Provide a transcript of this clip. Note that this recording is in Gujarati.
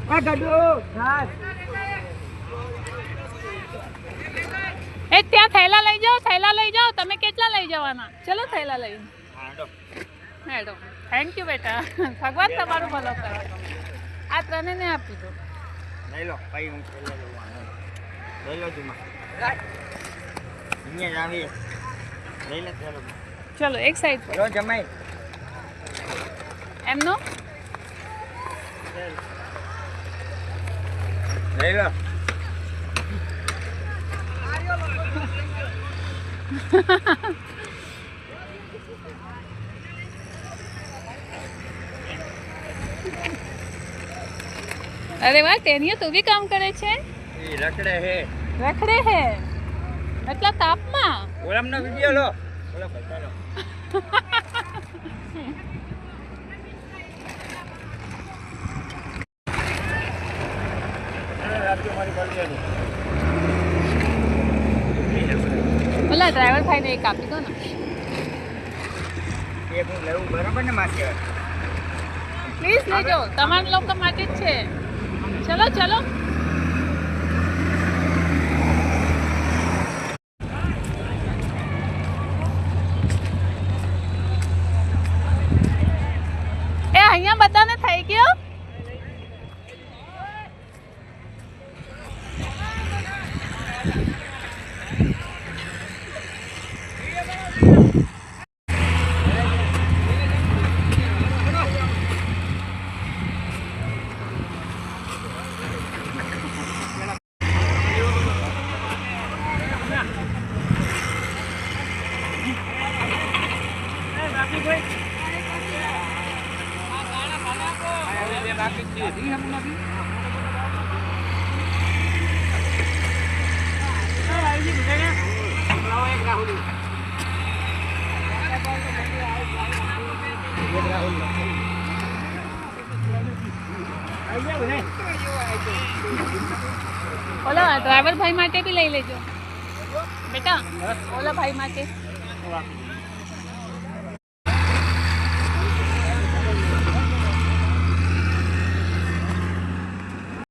આ ગડો હાસ એ ત્યાં થેલા લઈ જાઓ તમે કેટલા લઈ જવાના ચલો થેલા લઈ હેડો થેન્ક યુ બેટા ભગવાન તમારું ભલો કરે આ ત્રણે ને આપી દો લઈ લો ભાઈ હું થેલા લઉં લઈ લો તું અહીંયા આવી લઈ લે ચાલો ચલો એક સાઈડ પર લો જમાઈ એમનો લઈ લો अरे वाह टेनिया तू भी काम करे छे એ રખડે હે એટલા તાપમાં ઓલામનો વિડિયો લો ઓલા પૈસા લો ઓલા ડ્રાઈવર ભાઈને એક આપી દો ને એ હું લેવું બરાબર ને માસી પ્લીઝ લેજો તમારા લોકો માટે જ છે ચલો ચલો એ અહીંયા બધાને થઈ ગયો ઓલા ડ્રાઈવર ભાઈ માટે બી લઈ લેજો બેટા ઓલા ભાઈ માટે